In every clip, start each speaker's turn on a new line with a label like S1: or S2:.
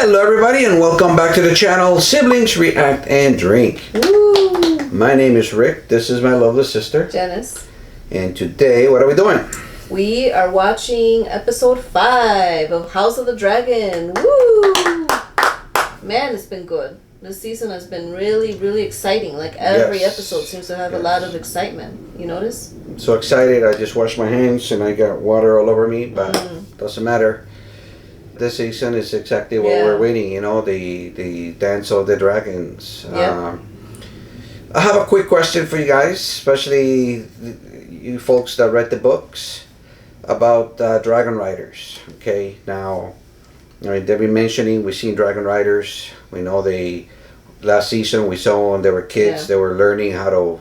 S1: Hello everybody and welcome back to the channel Siblings React and Drink.
S2: Woo.
S1: My name is Rick, this is my lovely sister
S2: Janice.
S1: And today, what are we doing?
S2: We are watching episode 5 of House of the Dragon. Woo! Man, it's been good. This season has been really exciting. Like every episode seems to have a lot of excitement. You notice?
S1: I'm so excited, I just washed my hands and I got water all over me, but doesn't matter. This season is exactly what we're waiting, you know, the Dance of the Dragons. I have a quick question for you guys, especially you folks that read the books about Dragon Riders. Okay, now, I mean, they've been mentioning, we've seen Dragon Riders. We know last season we saw when they were kids, they were learning how to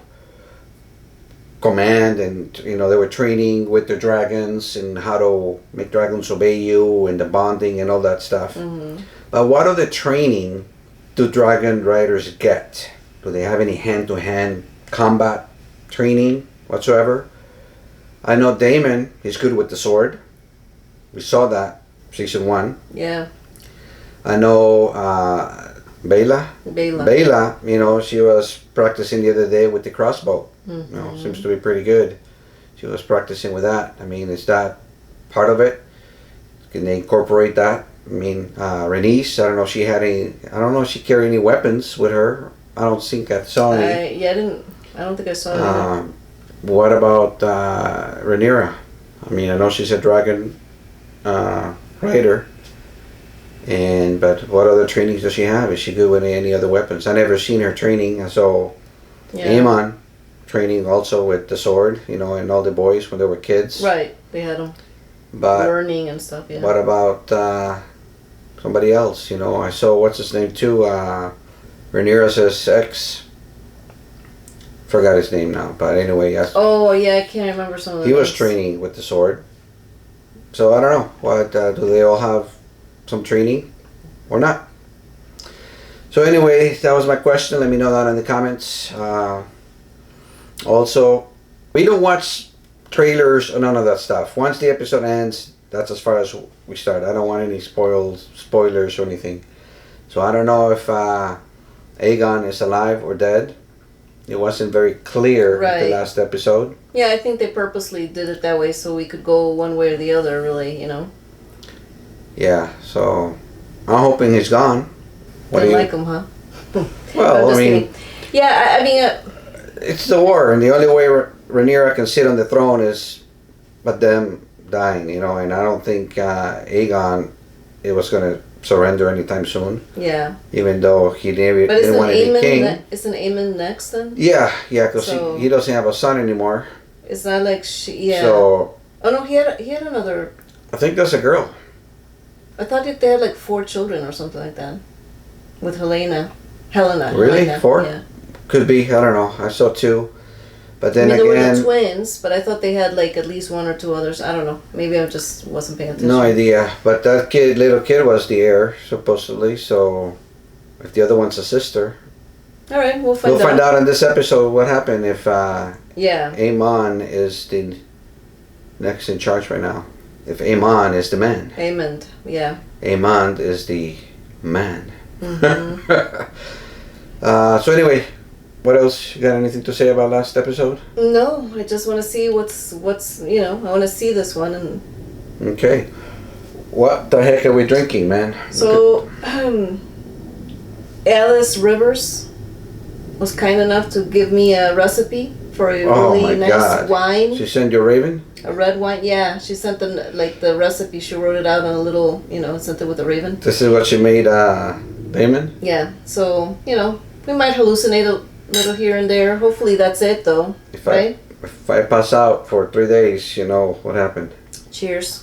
S1: command, and you know they were training with the dragons and how to make dragons obey you and the bonding and all that stuff. But what other training do dragon riders get? Do they have any hand-to-hand combat training whatsoever? I know Daemon is good with the sword. We saw that season 1.
S2: Yeah.
S1: I know Bela, you know, she was practicing the other day with the crossbow. You know, seems to be pretty good. She was practicing with that. I mean, is that part of it? Can they incorporate that? I mean, Rhaenys, I don't know if she had any, I don't know if she carried any weapons with her. I don't think I saw any.
S2: I don't think I saw any.
S1: What about Rhaenyra? I mean, I know she's a dragon rider. But what other trainings does she have? Is she good with any other weapons? I never seen her training. I saw Aemon training also with the sword, you know, and all the boys when they were kids.
S2: Right, they had them learning and stuff. Yeah.
S1: What about somebody else? You know, I saw what's his name too. Rhaenyra's ex. Forgot his name now, but anyway, yes.
S2: Oh yeah, I can't remember some of the
S1: He was training with the sword. So I don't know. What do they all have? Some training or not? So anyway, that was my question. Let me know that in the comments. Also, we don't watch trailers or none of that stuff. Once the episode ends, that's as far as we start. I don't want any spoilers or anything. So I don't know if Aegon is alive or dead. It wasn't very clear in the last episode.
S2: Yeah, I think they purposely did it that way so we could go one way or the other, really, you know.
S1: Yeah, so I'm hoping he's gone.
S2: Didn't like him, huh?
S1: Well, I mean...
S2: Yeah, I mean...
S1: it's the war, and the only way Rhaenyra can sit on the throne is by them dying, you know, and I don't think Aegon was going to surrender anytime soon.
S2: Yeah.
S1: Even though he didn't want to be king.
S2: Isn't Aemon next then?
S1: Yeah, because he doesn't have a son anymore.
S2: It's not like she... Yeah.
S1: So...
S2: Oh, no, he had another...
S1: I think that's a girl.
S2: I thought they had like 4 children or something like that. With Helena.
S1: Really?
S2: Helena.
S1: 4?
S2: Yeah.
S1: Could be. I don't know. I saw 2. But then
S2: they were
S1: again...
S2: the twins, but I thought they had like at least 1 or 2 others. I don't know. Maybe I just wasn't paying attention.
S1: No idea. But that little kid was the heir, supposedly. So, if the other one's a sister...
S2: Alright, we'll find out.
S1: We'll find out in this episode what happened if Aemon is the next in charge right now. If Aemon is the man.
S2: Aemon, yeah.
S1: Aemon is the man. So anyway, what else? You got anything to say about last episode?
S2: No, I just want to see what's you know, I want to see this one. And
S1: okay. What the heck are we drinking, man?
S2: So, Alice Rivers was kind enough to give me a recipe for a really nice wine.
S1: She sent you a raven?
S2: A red wine, yeah. She sent the recipe. She wrote it out on a little, you know, sent it with a raven.
S1: This is what she made, Daemon?
S2: Yeah. So, you know, we might hallucinate a little here and there. Hopefully that's it, though. If
S1: I pass out for 3 days, you know what happened.
S2: Cheers.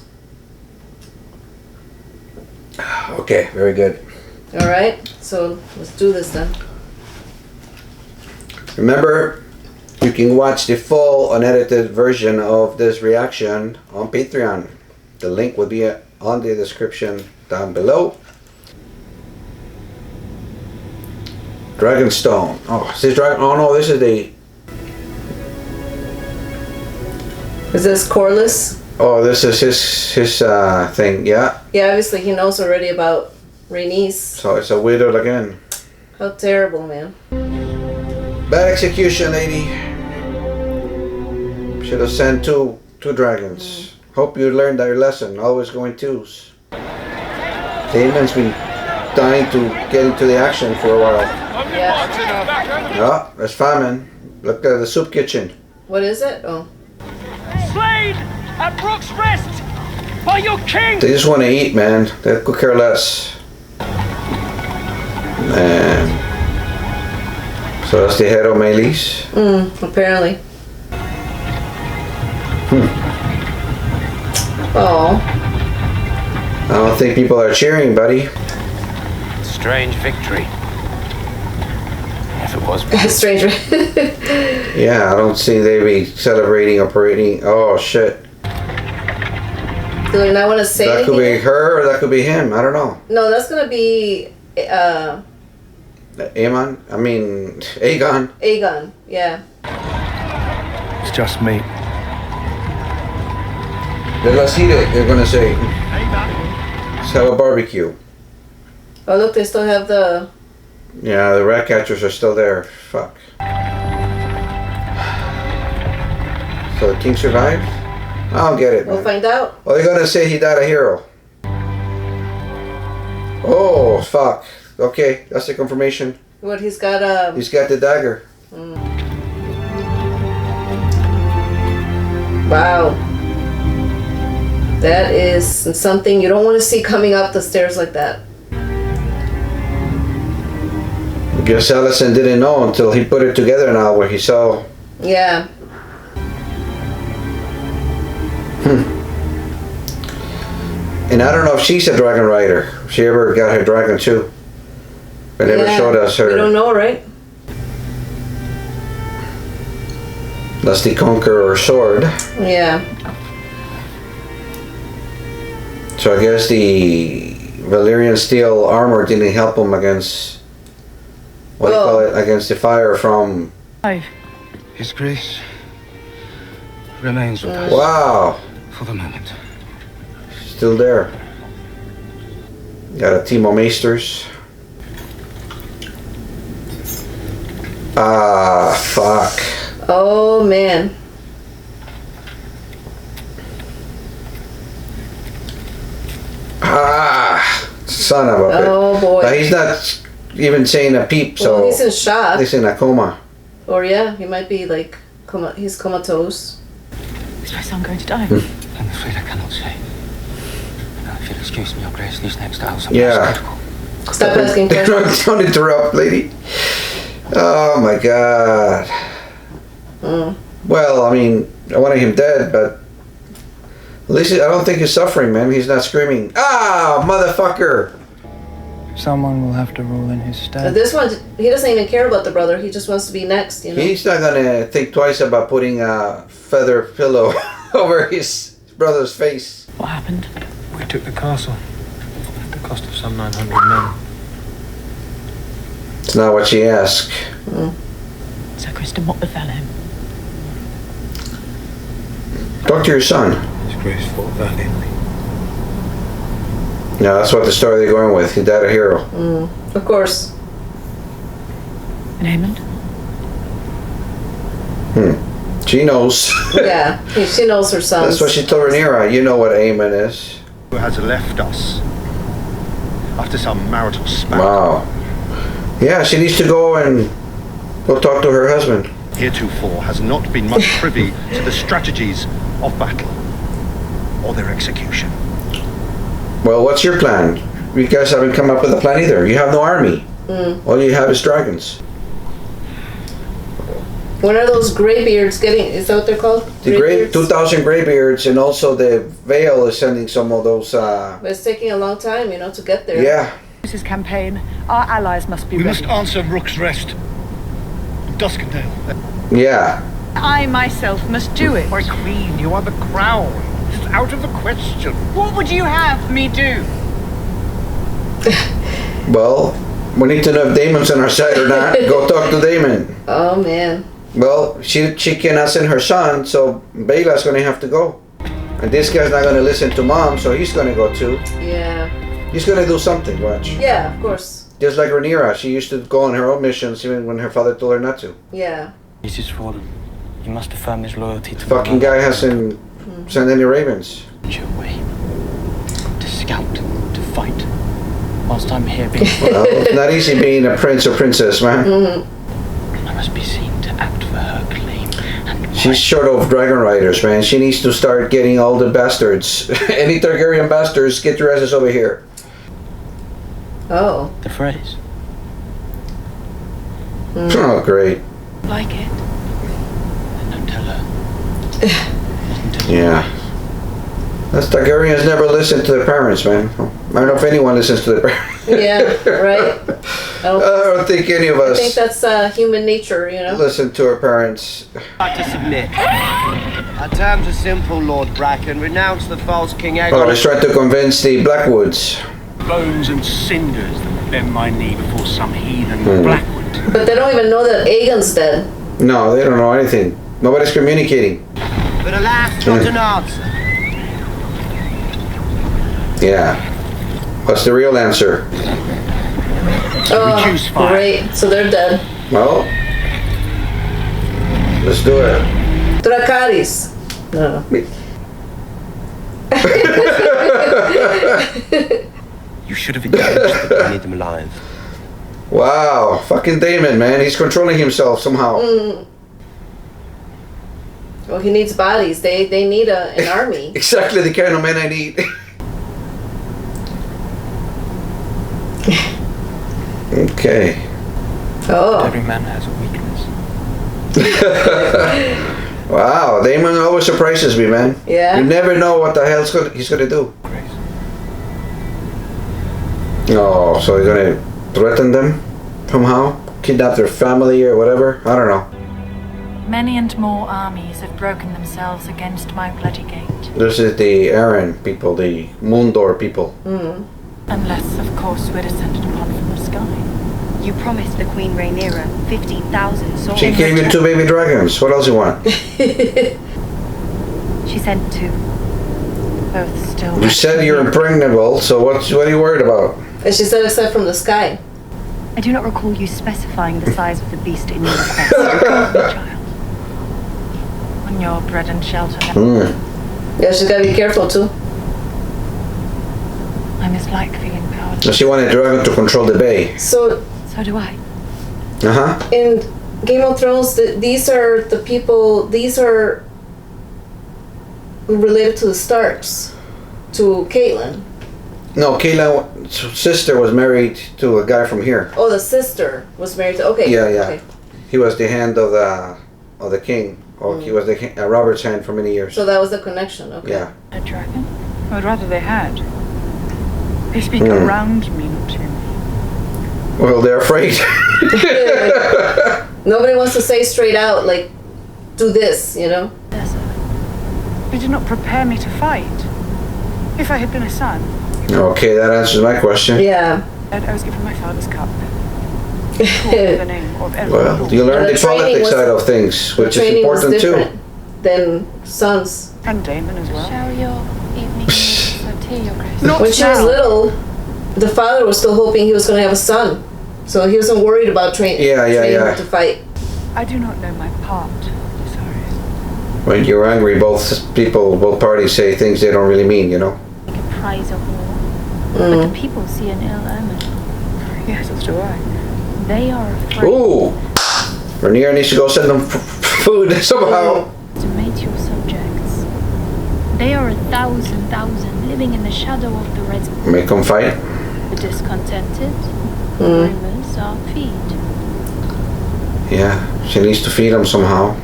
S1: Okay, very good.
S2: All right. So let's do this then.
S1: Remember, you can watch the full unedited version of this reaction on Patreon. The link will be on the description down below. Dragonstone. Oh, is this dragon? Oh no, this is the...
S2: Is this Corlys?
S1: Oh, this is his thing, yeah?
S2: Yeah, obviously he knows already about Rhaenys.
S1: So it's a widow again.
S2: How terrible, man.
S1: Bad execution, lady. Should have sent two dragons. Hope you learned your lesson. Always going twos. Daemon's been dying to get into the action for a while.
S2: Yeah.
S1: Oh, there's famine. Look at the soup kitchen.
S2: What is it? Oh.
S3: Slain at Brook's Rest by your king!
S1: They just want to eat, man. They could care less. Man. So that's the head of Melis.
S2: Apparently. Oh.
S1: I don't think people are cheering, buddy.
S3: Strange victory. If it was.
S2: Stranger.
S1: Yeah, I don't see they be celebrating or parading. Oh, shit.
S2: Do we not want to say
S1: That could
S2: anything?
S1: be her or that could be him. I don't know.
S2: No, that's gonna be
S1: Aegon?
S2: Aegon. Yeah.
S3: It's just me.
S1: Then let's eat it, they're gonna say. Let's have a barbecue.
S2: Oh look, they still have the.
S1: Yeah, the rat catchers are still there. Fuck. So the king survived? I don't get it, man.
S2: We'll find out.
S1: Well, they're gonna say he died a hero. Oh, fuck. Okay, that's the confirmation.
S2: What he's got?
S1: He's got the dagger.
S2: Wow. That is something you don't want to see coming up the stairs like that.
S1: I guess Allison didn't know until he put it together now where he saw.
S2: Yeah.
S1: And I don't know if she's a dragon rider. If she ever got her dragon too. They never showed us her.
S2: We don't know, right?
S1: That's the Conqueror sword.
S2: Yeah.
S1: So I guess the Valyrian steel armor didn't help him against what do you call it? Against the fire from.
S3: His Grace remains with us.
S1: Wow.
S3: For the moment.
S1: Still there. Got a team of maesters. Ah, fuck.
S2: Oh man.
S1: Ah, son of a bitch.
S2: Oh boy.
S1: But he's not even saying a peep, so.
S2: Well, he's in shock.
S1: He's in a coma.
S2: Or yeah, he might be like, he's comatose.
S4: Is my son going to die?
S3: I'm afraid I cannot say. If you'll excuse me, Your Grace, these next hours are
S1: Yeah.
S3: critical.
S2: Stop asking questions.
S1: Don't interrupt, lady. Oh my god. Well, I mean, I wanted him dead, but at least I don't think he's suffering, man. He's not screaming, ah, motherfucker.
S5: Someone will have to rule in his
S2: But
S5: stead.
S2: this one, he doesn't even care about the brother. He just wants to be next, you know.
S1: He's not gonna think twice about putting a feather pillow over his brother's face.
S4: What happened?
S5: We took the castle at the cost of some 900 men.
S1: It's not what she asked.
S4: So, Kristen, what befell him?
S1: Talk to your son.
S5: His Grace fought valiantly.
S1: No, that's what the story they're going with. He died a hero.
S2: Of course.
S4: And Aemon?
S1: She knows.
S2: Yeah, she knows her son.
S1: That's what she told Rhaenyra. You know what Aemon is.
S6: Who has left us after some marital spat.
S1: Wow. Yeah, she needs to go talk to her husband.
S6: Heretofore has not been much privy to the strategies of battle or their execution.
S1: Well, what's your plan? You guys haven't come up with a plan either. You have no army. All you have is dragons.
S2: What are those graybeards getting? Is that what they're called?
S1: The
S2: Greybeards?
S1: 2,000 graybeards, and also the Vale is sending some of those.
S2: But it's taking a long time, to get there.
S1: Yeah.
S4: This campaign, our allies must be
S6: We
S4: ready.
S6: must answer Rook's Rest. Duskendale.
S1: Yeah.
S4: I myself must do it.
S6: My queen, you are the crown. It's out of the question.
S4: What would you have me do?
S1: Well, we need to know if Daemon's on our side or not. Go talk to Daemon.
S2: Oh man.
S1: Well, she cannot send her son, so Bela's going to have to go. And this guy's not going to listen to mom, so he's going to go too.
S2: Yeah.
S1: He's gonna do something, watch.
S2: Yeah, of course.
S1: Just like Rhaenyra, she used to go on her own missions even when her father told her not to.
S2: Yeah.
S3: This is for them. You must affirm his loyalty to
S1: Fucking guy hasn't sent any ravens.
S3: your way. To scout, to fight. Whilst I'm here being...
S1: Well, it's not easy being a prince or princess, man.
S3: I must be seen to act for her claim and
S1: She's short of dragon riders, man. She needs to start getting all the bastards. Any Targaryen bastards, get your asses over here.
S2: Oh.
S3: the phrase.
S1: Oh, great.
S7: Like it.
S3: And don't tell her. Not until
S1: Yeah. That's Targaryens never listen to their parents, man. I don't know if anyone listens to their parents.
S2: Yeah, right?
S1: I don't think any of
S2: I
S1: us
S2: think that's human nature, you know?
S1: listen to our parents.
S8: I'd like to submit. Our terms are simple, Lord Bracken. Renounce the false King Aegon.
S1: Oh, let's try to convince the Blackwoods.
S9: Bones and cinders that bend my knee before some heathen Blackwood.
S2: But they don't even know that Aegon's dead.
S1: No, they don't know anything. Nobody's communicating.
S8: But alas, not an answer.
S1: Yeah. What's the real answer?
S2: Oh,
S9: Reduce fire.
S2: great. So they're dead.
S1: Well, let's do it.
S2: Dracarys. No.
S3: You should have engaged
S8: I need them alive.
S1: Wow, fucking Daemon, man. He's controlling himself somehow.
S2: Well, he needs bodies. They need an army.
S1: Exactly the kind of man I need. Okay.
S2: Oh.
S3: Every man has a weakness.
S1: Wow, Daemon always surprises me, man.
S2: Yeah.
S1: You never know what the hell he's gonna do.
S3: Grace.
S1: Oh, so he's gonna threaten them somehow? Kidnap their family or whatever? I don't know.
S7: Many and more armies have broken themselves against my bloody gate.
S1: This is the Aaron people, the Mundor people.
S7: Unless, of course, we're descended upon from the sky.
S10: You promised the Queen Rhaenyra 15,000 souls.
S1: She gave you 2 baby dragons. What else you want?
S7: She sent 2. Both still...
S1: You said you're impregnable, so what are you worried about?
S2: And she said except from the sky.
S7: I do not recall you specifying the size of the beast in your request, child. On your bread and shelter.
S2: Yeah, she's gotta be careful too.
S7: I mislike feeling powerless.
S1: So she wanted a dragon to control the bay.
S2: So
S7: So do I.
S1: Uh-huh.
S2: in Game of Thrones, these are the people. These are related to the Starks, to Caitlyn.
S1: No, Caitlyn's sister was married to a guy from here.
S2: Oh, the sister was married to. Okay.
S1: Yeah, yeah.
S2: Okay.
S1: He was the hand of the king. Or he was the Robert's hand for many years.
S2: So that was the connection. Okay.
S1: Yeah.
S7: A dragon?
S4: I would rather they had. They speak around me, not to me.
S1: Well, they're afraid.
S2: Nobody wants to say straight out like, do this, you know.
S4: They did not prepare me to fight. If I had been a son,
S1: Okay, that answers my question.
S2: Yeah.
S4: I was given my father's cup. Called the name of every
S1: Well,
S4: lord.
S1: you learn
S2: The
S1: the
S2: training
S1: politics
S2: was-
S1: side of things, which is
S2: Training was
S1: important too.
S2: different than sons.
S4: And Daemon as well.
S7: Shall your evening meals of tea, your grace?
S4: Not
S2: When she was
S4: now.
S2: little, the father was still hoping he was going to have a son, so he wasn't worried about training him to fight.
S4: I do not know my part. Sorry.
S1: When you're angry, both parties say things they don't really mean, you know.
S7: Like a prize of war. But the people see an ill omen.
S4: Yes, as do I.
S7: They are afraid
S1: Ooh! Rhaenyra needs to go send them food somehow.
S7: to mate your subjects. They are 1,000 living in the shadow of the Red.
S1: Make them fight.
S7: The discontented, rumors are feed.
S1: Yeah, she needs to feed them somehow.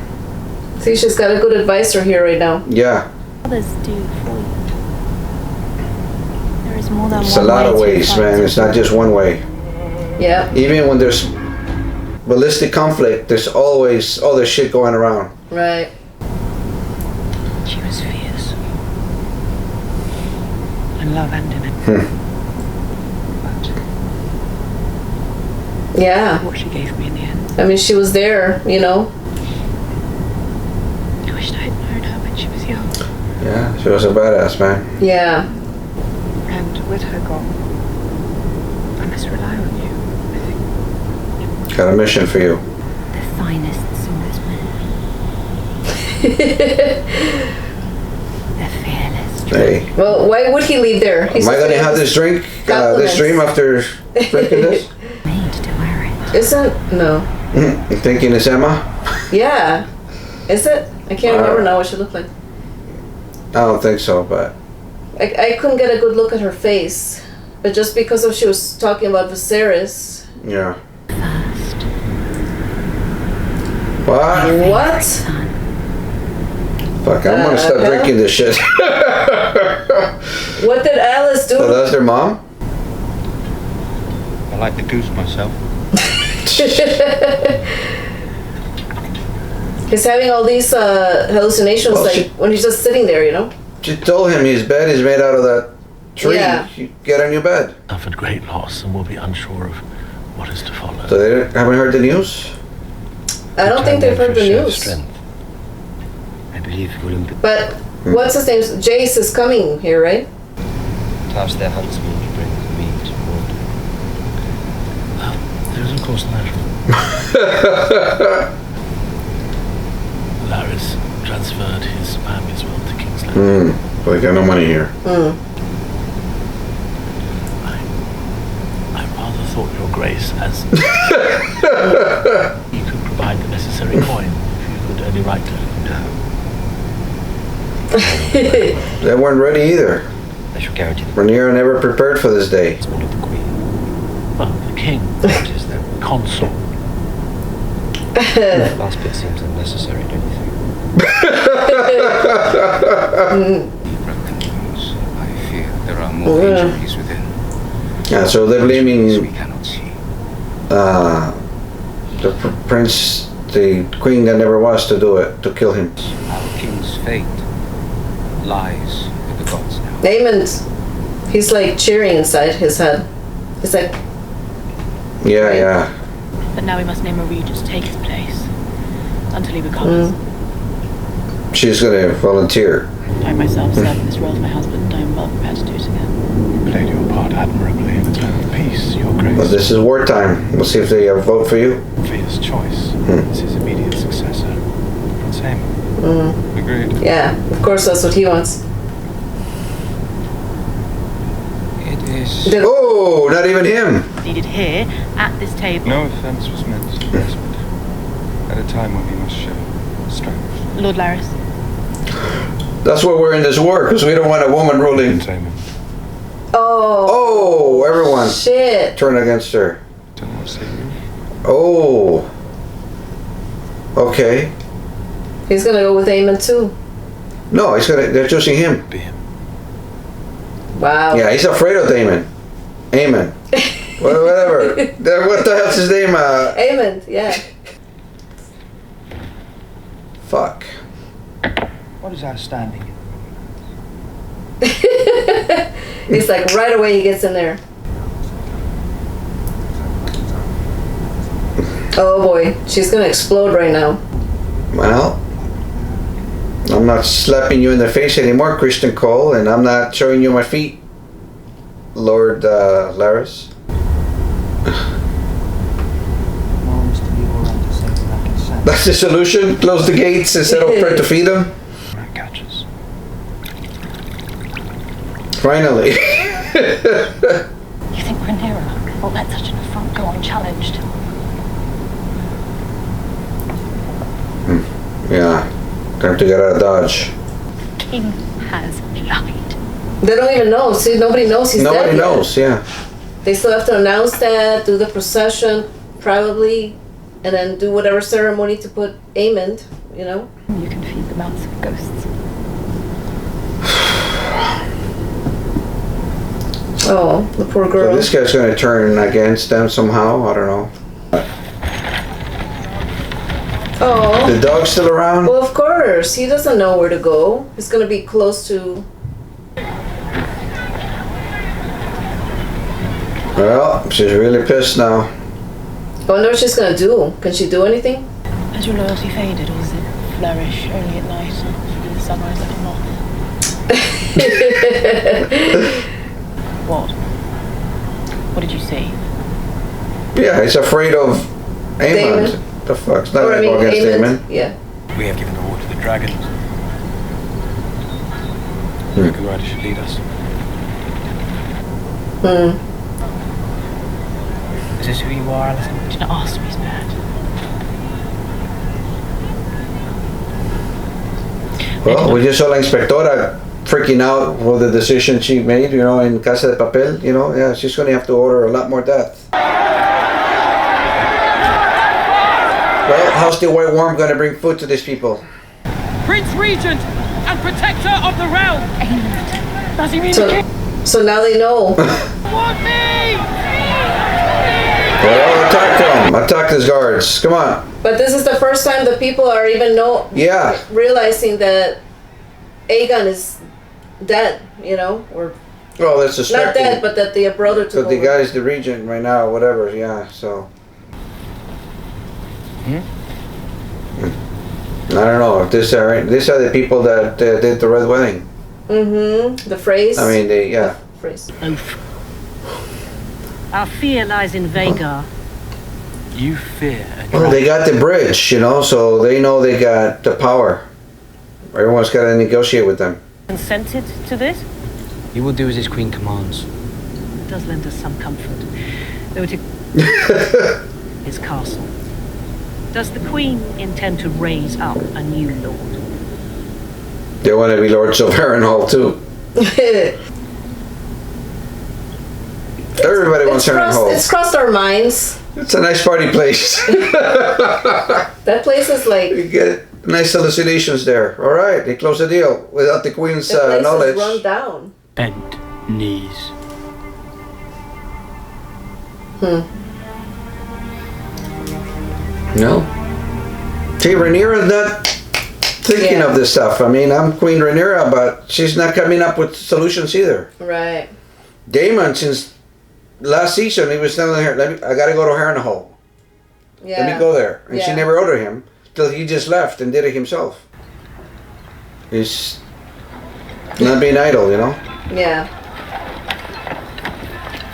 S2: See, she's got a good advisor here right now.
S1: Yeah,
S7: Others do for you. There is more than
S1: it's
S7: one
S1: a lot
S7: way
S1: of
S7: to
S1: ways,
S7: fight.
S1: man. It's not just one way.
S2: Yeah.
S1: Even when there's ballistic conflict, there's always other shit going around.
S2: Right.
S4: She was fierce. In love and in it.
S2: Yeah.
S4: What she gave me in the end.
S2: I mean, she was there, you know.
S4: I wished I had known her when she was young.
S1: Yeah, she was a badass, man.
S2: Yeah.
S4: And with her gone,
S7: always rely on you, I think.
S1: Got a mission for you.
S7: The finest swordsman. The fearless.
S1: Hey.
S2: Well, why would he leave there?
S1: Am I gonna have this drink, this dream after drinking this?
S7: Made to wear it.
S2: Isn't no?
S1: You thinking it's Emma?
S2: Yeah. Is it? I can't remember now what she looked like.
S1: I don't think so, but
S2: I couldn't get a good look at her face, but just because of she was talking about Viserys.
S1: yeah.
S7: First.
S1: What?
S2: What?
S7: Son.
S1: Fuck! I'm gonna stop drinking this shit.
S2: What did Alice do?
S1: So that's their mom?
S6: I like the goose myself.
S2: He's having all these hallucinations,
S1: Well,
S2: like when he's just sitting there, you know.
S1: She told him his bed is made out of that tree.
S2: Yeah.
S1: You get on your bed.
S11: Suffered great loss and will be unsure of what is to follow.
S1: So they haven't heard the news?
S2: I don't think they've heard the news.
S11: Strength.
S8: I believe Willem
S2: But what's his name? Jace is coming here, right?
S8: tasked their huntsmen to bring meat and water.
S11: Well, there is of course that. Laris transferred his family's wealth to King's Landing.
S1: But we got no money here.
S11: I rather thought your grace as you could provide the necessary coin if you could only write to it.
S1: They weren't ready either.
S8: I shall guarantee the
S1: Rhaenyra never prepared for this day.
S8: husband of the Queen.
S11: Well, the king,
S8: What is that?
S11: consul.
S8: That last bit seems unnecessary, don't you think?
S12: Broken bones. I fear there are more injuries within.
S1: Yeah, so they're
S12: We
S1: blaming
S12: cannot see.
S1: the prince, the queen that never was to do it, to kill him.
S12: Our king's fate lies with the gods now.
S2: Daemon's, he's like cheering inside his head. He's like,
S1: Yeah, yeah.
S7: But now we must name a regent to take his place until he recovers.
S1: She's gonna volunteer.
S7: I myself served in this role for my husband. I am well prepared to do it again.
S11: You played your part admirably in a time of peace, your grace.
S1: But this is wartime. We'll see if they vote for you.
S11: For his choice as his immediate successor, Prince Aemon.
S12: Agreed.
S2: yeah, of course that's what he wants.
S12: It is.
S2: Did-
S1: Oh, not even him.
S7: Needed here, at this table.
S12: No offense was meant, husband. At a time when we must show strength.
S7: Lord Laris.
S1: That's why we're in this war, because we don't want a woman ruling.
S12: Aemon.
S2: Oh.
S1: Oh, everyone
S2: Shit.
S1: turn against her.
S12: Don't want to say you.
S1: Oh. Okay.
S2: He's gonna go with Aemon too.
S1: No, they're choosing him.
S11: Be him.
S2: Wow.
S1: Yeah, he's afraid of Daemon. Aemon. Whatever. What the hell's his name?
S2: Aemon, yeah.
S1: Fuck.
S9: What is our standing?
S2: He's like right away he gets in there. Oh boy, she's gonna explode right now.
S1: Well, I'm not slapping you in the face anymore, Christian Cole, and I'm not showing you my feet, Lord Laris. That's the solution? Close the gates instead of try to feed them?
S11: Rat catchers.
S1: Finally.
S7: You think Rhaenyra will let such an affront go unchallenged?
S1: Yeah. Time to get out of Dodge.
S7: King has lied.
S2: They don't even know. See, nobody knows he's dead.
S1: Nobody
S2: yet.
S1: knows, yeah.
S2: They still have to announce that, do the procession, probably, and then do whatever ceremony to put Aemon, you know?
S7: You can feed the mouths of ghosts.
S2: Oh, the poor
S1: So
S2: girl.
S1: this guy's gonna turn against them somehow, I don't know.
S2: Oh.
S1: The dog's still around?
S2: Well, of course. He doesn't know where to go. He's gonna be close to...
S1: Well, she's really pissed now.
S2: I wonder what she's gonna do. Can she do anything?
S7: Has your loyalty faded, or does it flourish only at night and through the sunrise like a moth? What? What did you see?
S1: Yeah, he's afraid of Daemon.
S2: Daemon.
S1: The fuck's not gonna go against Daemon.
S2: Yeah.
S11: We have given the war to the dragons. The Dragon Rider should lead us.
S3: Is this who you are, Alison? Do not ask me, Spad.
S1: Well, we just saw La Inspectora freaking out for the decision she made, you know, in Casa de Papel, you know. Yeah, she's going to have to order a lot more death. Well, how's the White Worm going to bring food to these people?
S3: Prince Regent and Protector of the Realm! Does he mean
S2: So now they know.
S3: Want me!
S1: Well, attack them! Attack these guards! Come on!
S2: But this is the first time the people are even realizing that Aegon is dead, you know? Or
S1: well, that's suspecting.
S2: not dead, but that the brother took
S1: But the
S2: over.
S1: guy's the regent right now, whatever, yeah, so. I don't know if these are the people that did the Red Wedding.
S2: The phrase.
S1: I mean,
S2: The phrase.
S13: Oath. Our fear lies in Vhagar.
S3: You fear a
S1: Well, they got the bridge, you know, so they know they got the power. Everyone's got to negotiate with them.
S13: Consented to this?
S3: He will do as his queen commands.
S13: It does lend us some comfort. Though to his castle. Does the Queen intend to raise up a new lord?
S1: They want to be Lords of Harrenhal too. Everybody wants Harrenhal.
S2: It's crossed our minds.
S1: It's a nice party place.
S2: That place is like...
S1: You get nice hallucinations there. All right, they close the deal without the Queen's
S2: that place
S1: knowledge.
S2: is run down.
S3: Bent knees.
S1: No. See, Rhaenyra's not thinking of this stuff. I mean, I'm Queen Rhaenyra, but she's not coming up with solutions either.
S2: Right.
S1: Daemon, since last season, he was telling her, I gotta go to Harrenhal.
S2: Yeah.
S1: Let me go there. And she
S2: Yeah.
S1: never ordered him till he just left and did it himself. He's not being idle, you know?
S2: Yeah.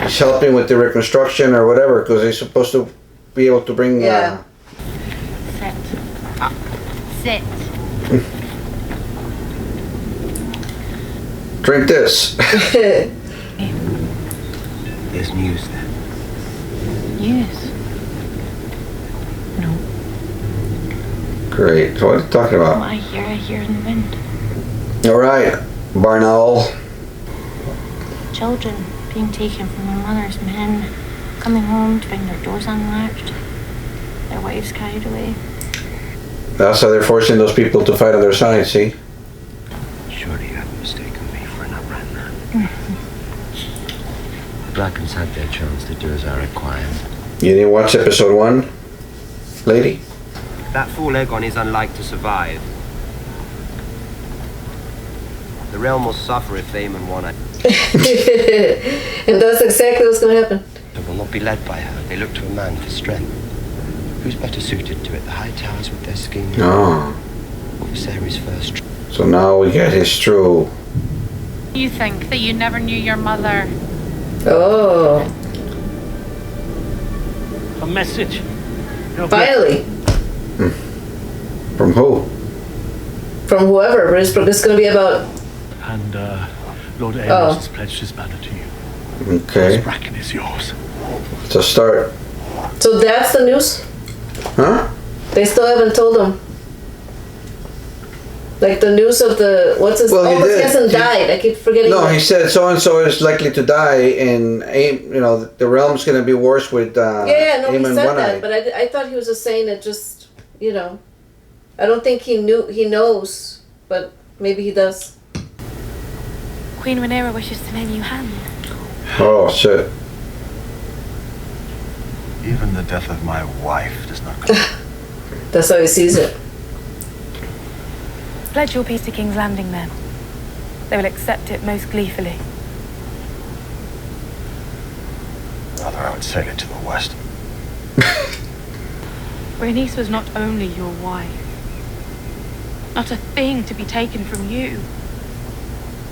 S1: He's helping with the reconstruction or whatever, because he's supposed to be able to bring...
S2: Yeah.
S10: Sit. Up. Sit.
S1: Drink this.
S8: There's news then.
S10: News. No.
S1: Great. What are you talking
S10: What
S1: about?
S10: I hear in the wind.
S1: All right, barn owl.
S10: Children being taken from their mothers, men coming home to find their doors unlatched, their wives carried away.
S1: That's how they're forcing those people to fight on their side, see?
S8: Surely you haven't mistaken me for an upran man. The Brackens had their chance to do as I required.
S1: You didn't watch episode 1, lady?
S8: That fool Aegon is unlike to survive. The realm will suffer if Daemon won it.
S2: And that's exactly what's going to happen.
S8: It will not be led by her. They look to a man for strength. Who's better suited to it? The High Towers with their schemes?
S1: Oh.
S8: Or Viserys first?
S1: So now we get his true.
S14: You think that you never knew your mother.
S2: Oh.
S3: A message.
S2: Finally.
S1: From who?
S2: From whoever. But it's going to be about...
S5: And Lord Aemon has pledged his banner to you.
S1: Okay.
S5: This Bracken is yours.
S1: To start.
S2: So that's the news?
S1: Huh?
S2: They still haven't told him. Like the news of the... What's his...
S1: Well, he
S2: he
S1: did.
S2: hasn't died. I keep forgetting.
S1: No,
S2: that.
S1: he said so-and-so is likely to die and, you know, the realm's going to be worse with
S2: No, he
S1: Aemon
S2: said
S1: One-Eye.
S2: that. But I thought he was just saying it just, you know... I don't think he knows, but maybe he does.
S10: Queen Rhaenyra wishes to lend you hand.
S1: Oh, shit.
S11: Even the death of my wife does not...
S2: That's how he sees it.
S7: Pledge your peace to King's Landing, then. They will accept it most gleefully.
S11: Rather, I would sail it to the west.
S14: Rhaenys was not only your wife. Not a thing to be taken from you.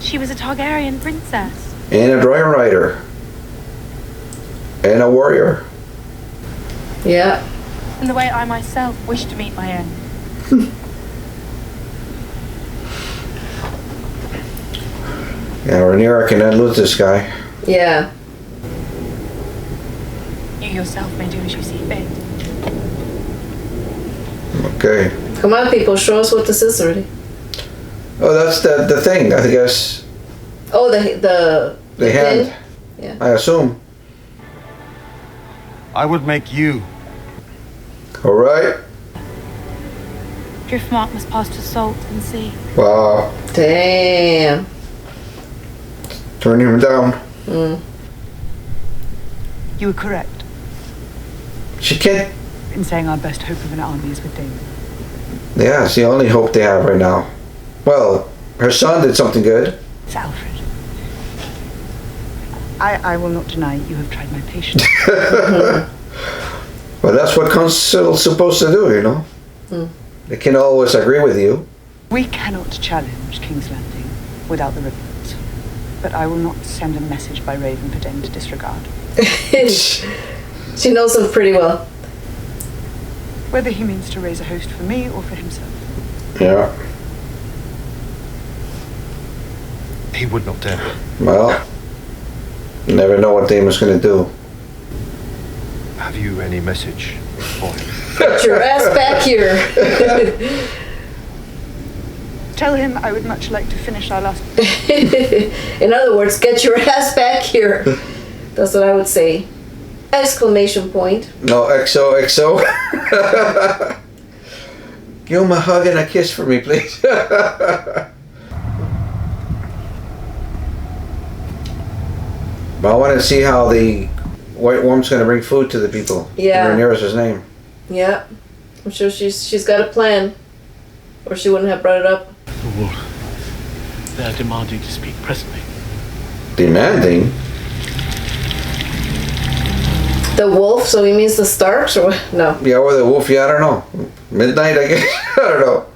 S14: She was a Targaryen princess.
S1: And a dragon rider. And a warrior.
S2: Yeah.
S14: In the way I myself wish to meet my end.
S1: Yeah, Rhaenyra cannot lose this guy.
S2: Yeah.
S14: You yourself may do as you see fit.
S1: Okay.
S2: Come on, people, show us what this is already.
S1: Oh, that's the thing, I guess.
S2: Oh, the
S1: hand.
S2: pin? Yeah.
S1: I assume.
S6: I would make you.
S1: All right.
S14: Driftmark must pass to salt and sea.
S1: Wow.
S2: Damn.
S1: Turn him down.
S4: You were correct
S1: She can't.
S4: in saying our best hope of an army is with Daemon.
S1: Yeah, it's the only hope they have right now. Well, her son did something good.
S4: It's Alfred. I will not deny you have tried my patience.
S1: Well, that's what council's supposed to do, you know. They can always agree with you.
S4: We cannot challenge King's Landing without the reports. But I will not send a message by Raven for Daemon to disregard.
S2: She knows him pretty well.
S4: Whether he means to raise a host for me or for himself.
S1: Yeah.
S6: He would not dare.
S1: Well, you never know what Damon's going to do.
S6: Have you any message for him?
S2: Get your ass back here.
S4: Tell him I would much like to finish our last...
S2: In other words, get your ass back here. That's what I would say. Exclamation point.
S1: No, XOXO. Give him a hug and a kiss for me, please. But I want to see how the White Worm's going to bring food to the people.
S2: Yeah.
S1: Rhaenyra's his name.
S2: Yeah. I'm sure she's got a plan. Or she wouldn't have brought it up.
S9: The wolf. They're demanding to speak presently.
S1: Demanding?
S2: The wolf, so he means the Starks or what? No.
S1: Yeah, or the wolf, yeah, I don't know. Midnight, I guess. I don't know.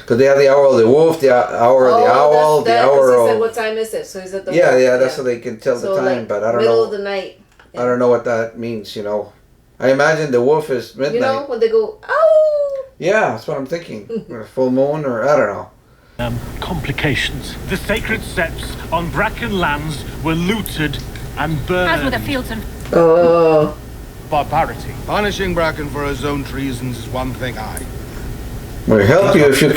S1: Because they have the hour of the wolf, the hour of the owl, the hour
S2: he
S1: of...
S2: said, what time is it? So he's at the
S1: Yeah,
S2: wolf.
S1: yeah, that's so they can tell
S2: So,
S1: the time,
S2: like,
S1: but I don't
S2: middle
S1: know.
S2: of the night.
S1: I don't know what that means, you know. I imagine the wolf is midnight.
S2: You know, when they go, ow!
S1: Yeah, that's what I'm thinking. Or full moon, or I don't know.
S9: Complications. The sacred steps on Bracken lands were looted and burned.
S14: As were the fields and...
S2: Oh.
S6: Barbarity.
S15: Punishing Bracken for his own treasons is one thing
S1: We'll help you if you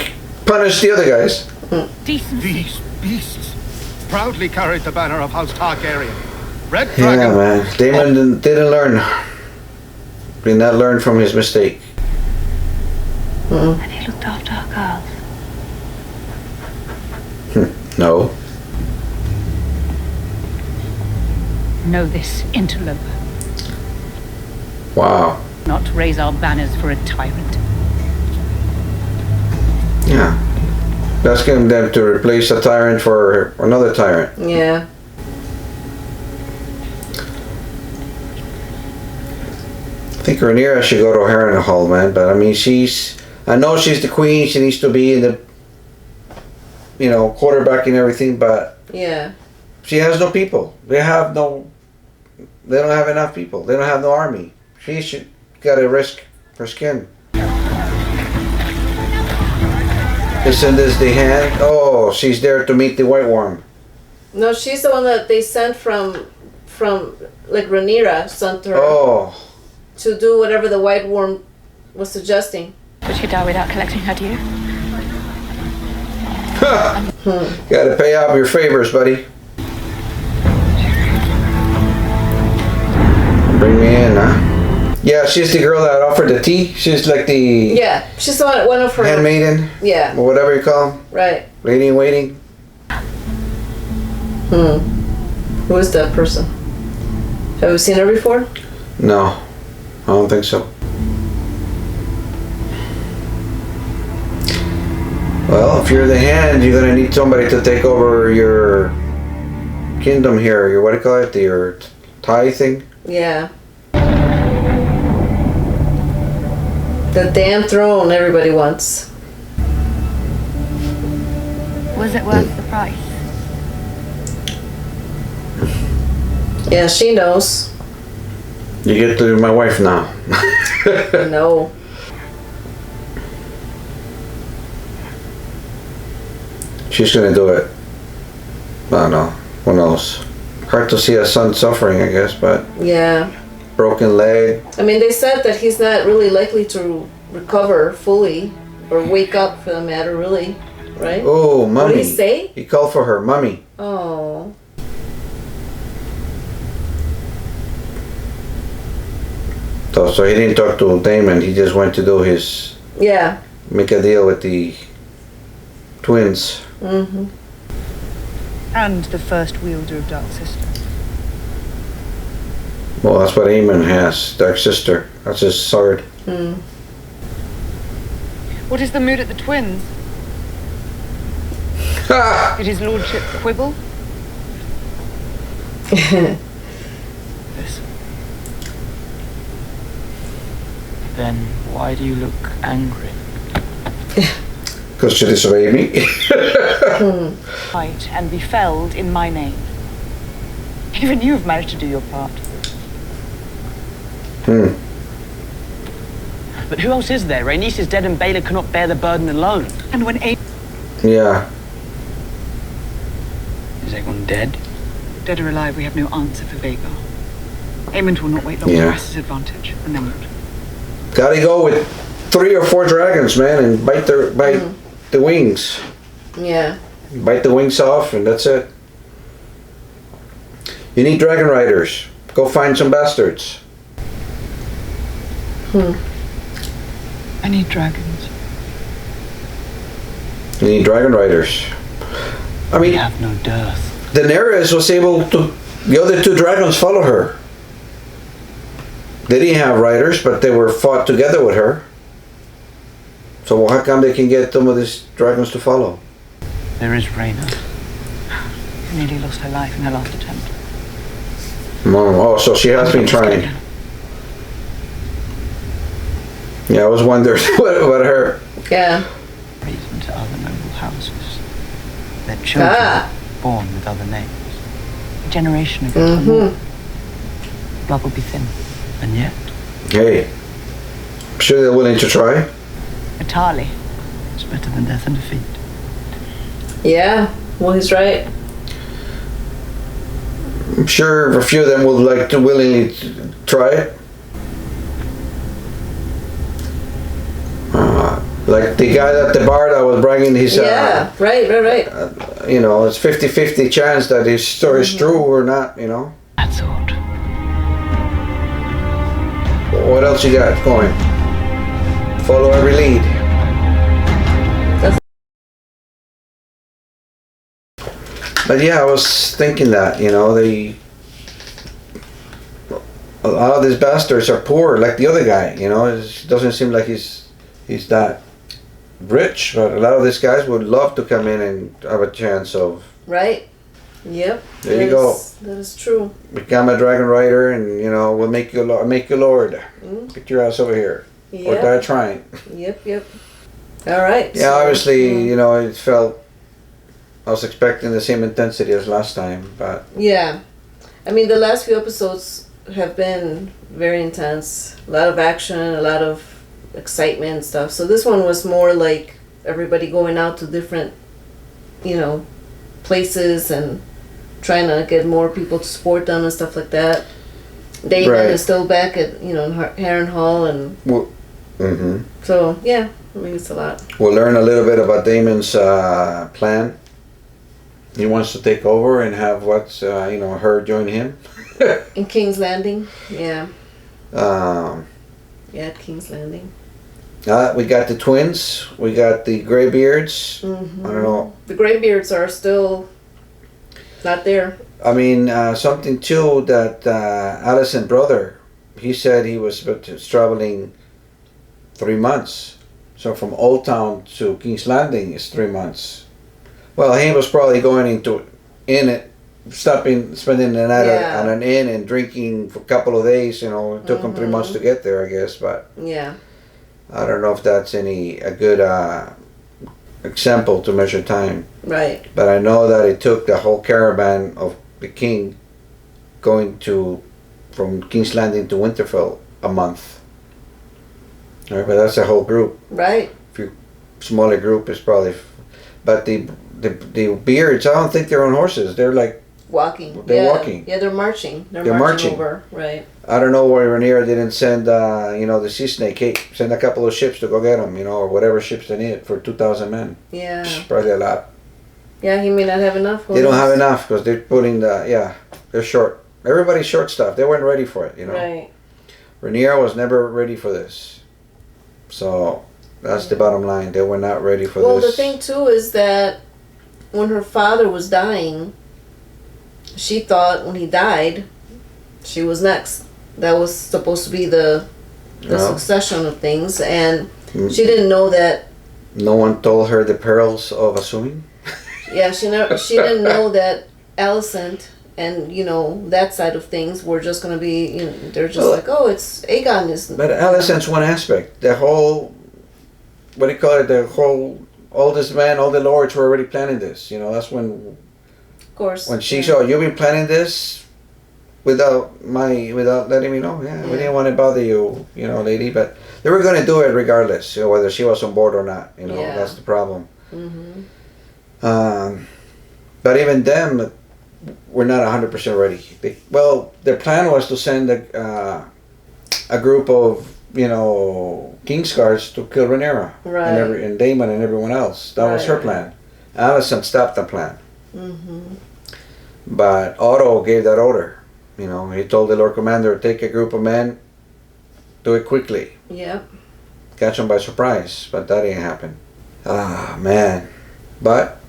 S1: punish the other guys.
S14: Decency.
S6: These beasts proudly carried the banner of House Targaryen. Red
S1: Yeah,
S6: Dragon.
S1: man. Daemon didn't learn. Did not learn from his mistake.
S10: Have you looked after our girls?
S1: No.
S13: Know this, interloper.
S1: Wow.
S13: Not raise our banners for a tyrant.
S1: Yeah. Asking them to replace a tyrant for another tyrant.
S2: Yeah.
S1: I think Rhaenyra should go to Harrenhal, man. But I mean, I know she's the queen. She needs to be in the, you know, quarterbacking everything. But
S2: Yeah.
S1: she has no people. They don't have enough people. They don't have no army. She should gotta risk her skin. Isn't this the hand? Oh, she's there to meet the White Worm.
S2: No, she's the one that they sent from like Rhaenyra sent her
S1: Oh.
S2: to do whatever the White Worm was suggesting.
S14: Would she die without collecting her due?
S1: Gotta pay off your favors, buddy. Bring me in, huh? Yeah, she's the girl that offered the tea. She's like the
S2: Yeah, she's the one of her
S1: handmaiden.
S2: Yeah.
S1: Or whatever you call them.
S2: Right.
S1: Lady in waiting.
S2: Who is that person? Have you seen her before?
S1: No, I don't think so. Well, if you're the hand, you're gonna need somebody to take over your kingdom here. Your what do you call it? Your tie thing.
S2: Yeah. The damn throne everybody wants.
S10: Was it worth the price?
S2: Yeah, she knows.
S1: You get to be my wife now.
S2: No.
S1: She's gonna do it. I don't know. Who knows? Hard to see a son suffering, I guess, but
S2: Yeah.
S1: broken leg.
S2: I mean, they said that he's not really likely to recover fully or wake up, for the matter, really, right?
S1: Oh, mummy.
S2: What did he say?
S1: He called for her, mummy.
S2: Oh.
S1: So he didn't talk to Daemon. He just went to do his
S2: Yeah.
S1: make a deal with the twins.
S2: Mm-hmm.
S4: And the first wielder of Dark Sister.
S1: Well, that's what Aemon has. Dark Sister. That's his sword.
S2: Mm.
S4: What is the mood at the twins? Did his lordship quibble?
S3: Then why do you look angry?
S1: Because she disobeyed me.
S4: Fight and be felled in my name. Even you have managed to do your part.
S8: But who else is there? Rhaenys is dead and Baelor cannot bear the burden alone.
S4: And when
S1: Yeah.
S3: Is Aegon dead?
S4: dead or alive, we have no answer for Vhagar. Aemond will not wait long to press his advantage, and then what?
S1: Gotta go with 3 or 4 dragons, man, and bite the wings.
S2: Yeah.
S1: Bite the wings off, and that's it. You need dragon riders. Go find some bastards.
S4: I need dragons.
S1: You need dragon riders. I mean,
S3: we have no dearth.
S1: Daenerys was able to. The other 2 dragons follow her. They didn't have riders, but they were fought together with her. So how come they can get some of these dragons to follow?
S3: There is Rhaena.
S4: Who nearly lost her life in her last attempt.
S1: Oh, so she has been trying. Yeah, I was wondering what about her.
S2: Yeah.
S3: Reason to other noble houses. Their children born with other names.
S4: A generation ago. Blood will be thin.
S3: And yet.
S1: Hey, I'm sure they're willing to try.
S4: Entirely.
S3: It's better than death and defeat.
S2: Yeah. Well, he's right.
S1: I'm sure a few of them would like to willingly try it. Like the guy at the bar that was bringing his...
S2: Yeah, right.
S1: You know, it's 50-50 chance that his story is true or not, you know.
S3: That's odd.
S1: What else you got going? Follow every lead. But yeah, I was thinking that, you know, a lot of these bastards are poor, like the other guy, you know. It doesn't seem like he's that rich, but a lot of these guys would love to come in and have a chance of...
S2: Right. Yep.
S1: There you go.
S2: That is true.
S1: Become a dragon rider, and you know we'll make you lord. Get your ass over here, or die trying.
S2: Yep. All right.
S1: Yeah, obviously, you know, it felt. I was expecting the same intensity as last time, but.
S2: Yeah, I mean the last few episodes have been very intense. A lot of action, a lot of excitement and stuff. So this one was more like everybody going out to different, you know, places and trying to get more people to support them and stuff like that. Daemon is still back at, you know, Harrenhal and so yeah, I mean it's a lot.
S1: We'll learn a little bit about Daemon's plan. He wants to take over and have you know, her join him.
S2: In King's Landing, yeah.
S1: Yeah,
S2: at King's Landing.
S1: We got the twins. We got the Greybeards. I don't know.
S2: The Greybeards are still not there.
S1: I mean, something too that Alicent's brother, he said he was traveling 3 months. So from Old Town to King's Landing is 3 months. Well, he was probably going spending the night at an inn and drinking for a couple of days. You know, it took him 3 months to get there, I guess. But
S2: yeah,
S1: I don't know if that's a good example to measure time.
S2: Right.
S1: But I know that it took the whole caravan of the king going from King's Landing to Winterfell a month. Right, but that's a whole group.
S2: Right.
S1: If you smaller group is probably, but the beards, I don't think they're on horses. They're like
S2: walking.
S1: They're walking.
S2: Yeah, they're marching. They're marching over. Right.
S1: I don't know why Rhaenyra didn't send the sea snake. Hey, send a couple of ships to go get them. Or whatever ships they need for 2,000 men.
S2: Yeah.
S1: It's probably a lot.
S2: Yeah, he may not have enough.
S1: They don't have enough because they're putting they're short. Everybody's short stuff. They weren't ready for it.
S2: Right.
S1: Rhaenyra was never ready for this. So that's the bottom line. They were not ready for this.
S2: Well, the thing too is that when her father was dying, she thought when he died, she was next. That was supposed to be the succession of things, and she didn't know that.
S1: No one told her the perils of assuming.
S2: Yeah, she didn't know that Alicent and that side of things were just going to be. They're just it's Aegon is.
S1: But Alicent's one aspect. The whole, what do you call it? The whole oldest man, all the lords were already planning this. That's when.
S2: Of course.
S1: When she saw you've been planning this, without letting me know. Yeah, we didn't want to bother you, lady. But they were going to do it regardless, whether she was on board or not. That's the problem.
S2: Mm-hmm.
S1: But even them were not 100% ready. Their plan was to send a group of Kingsguards to kill Rhaenyra and Daemon and everyone else. That was her plan. Alicent stopped the plan.
S2: Mm-hmm.
S1: But Otto gave that order. He told the Lord Commander, take a group of men, do it quickly.
S2: Yep.
S1: Catch them by surprise. But that didn't happen. Ah, man. But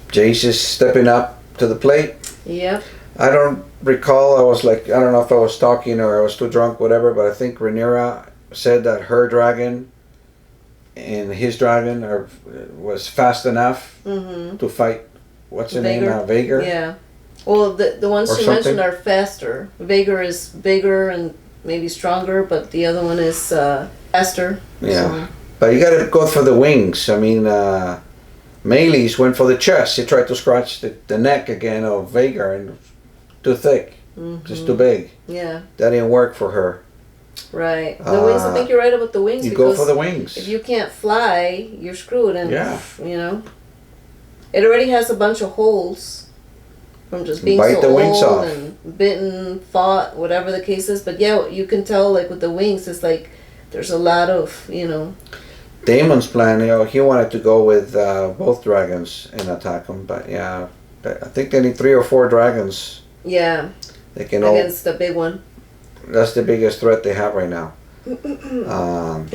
S1: Jace is stepping up to the plate.
S2: Yep.
S1: I don't recall, I don't know if I was talking or I was too drunk, whatever, but I think Rhaenyra said that her dragon and his dragon was fast enough to fight, what's her name now? Vagar?
S2: Yeah. Well, the ones she mentioned are faster. Vagar is bigger and maybe stronger, but the other one is faster.
S1: Yeah. So. But you gotta go for the wings. I mean, Melees went for the chest. He tried to scratch the neck again of Vagar, and too thick, just too big.
S2: Yeah.
S1: That didn't work for her.
S2: Right. The wings, I think you're right about the wings.
S1: You go for the wings.
S2: If you can't fly, you're screwed. And, it already has a bunch of holes from just being
S1: Bite
S2: so
S1: the wings
S2: old
S1: off.
S2: and bitten, fought, whatever the case is. But yeah, you can tell with the wings, it's there's a lot of,
S1: Daemon's plan, he wanted to go with both dragons and attack them, but yeah, I think they need 3 or 4 dragons.
S2: Yeah.
S1: They can
S2: against the big one.
S1: That's the biggest threat they have right now. To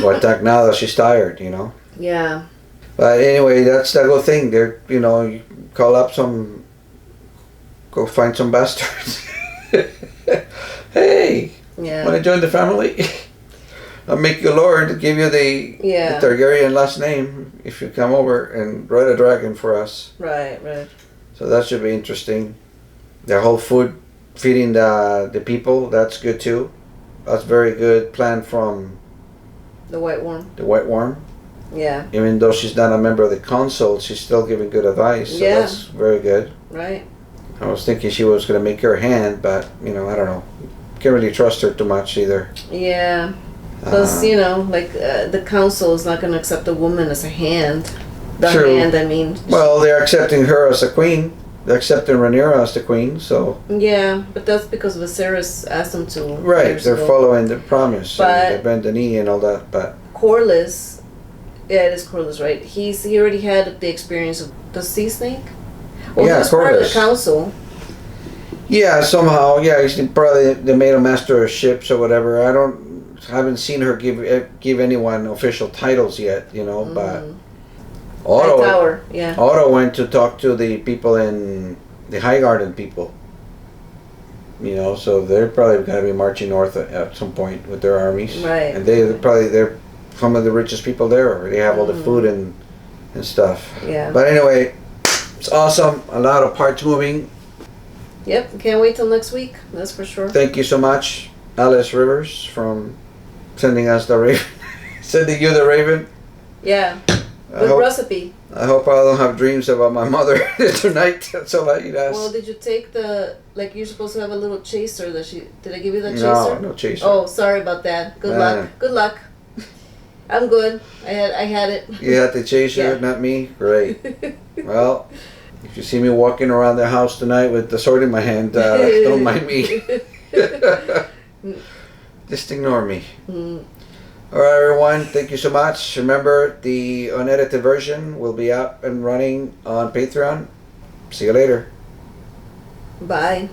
S1: attack now that she's tired,
S2: Yeah.
S1: But anyway, that's the good thing. They're, you call up go find some bastards. Hey, want to join the family? I'll make you Lord, give you the Targaryen last name if you come over and ride a dragon for us.
S2: Right.
S1: So that should be interesting. The whole feeding the people, that's good too. That's very good plan from
S2: the White Worm.
S1: The White Worm.
S2: Yeah.
S1: Even though she's not a member of the council, she's still giving good advice. So that's very good.
S2: Right.
S1: I was thinking she was going to make her hand, but, I don't know. Can't really trust her too much either.
S2: Yeah. Plus, the council is not going to accept a woman as a hand.
S1: True.
S2: Hand, I mean.
S1: Well, they're accepting her as a queen. They're accepting Rhaenyra as the queen, so.
S2: Yeah, but that's because Viserys asked them to.
S1: Right, they're following the promise.
S2: But
S1: and they bend the knee and all that, but.
S2: Corlys, it is Corlys, right? He already had the experience of the sea snake. Well, he was part of the council.
S1: Yeah, somehow. Yeah, he's probably they made him master of ships or whatever. Haven't seen her give anyone official titles yet, but Otto went to talk to the people in the High Garden people. So they're probably going to be marching north at some point with their armies.
S2: Right.
S1: And they're some of the richest people there. They have all the food and stuff.
S2: Yeah.
S1: But anyway, it's awesome. A lot of parts moving.
S2: Yep. Can't wait till next week. That's for sure.
S1: Thank you so much, Alice Rivers, from sending us the Raven. Sending you the Raven.
S2: Yeah. Good recipe.
S1: I hope I don't have dreams about my mother tonight. That's all I eat.
S2: Well, did you take the, like, you're supposed to have a little chaser that did I give you the chaser?
S1: No, no chaser.
S2: Oh, sorry about that. Good luck. Good luck. I'm good. I had it.
S1: You had the chaser, not me? Great. Well, if you see me walking around the house tonight with the sword in my hand, don't mind me. Just ignore me. Alright everyone, thank you so much. Remember, the unedited version will be up and running on Patreon. See you later.
S2: Bye.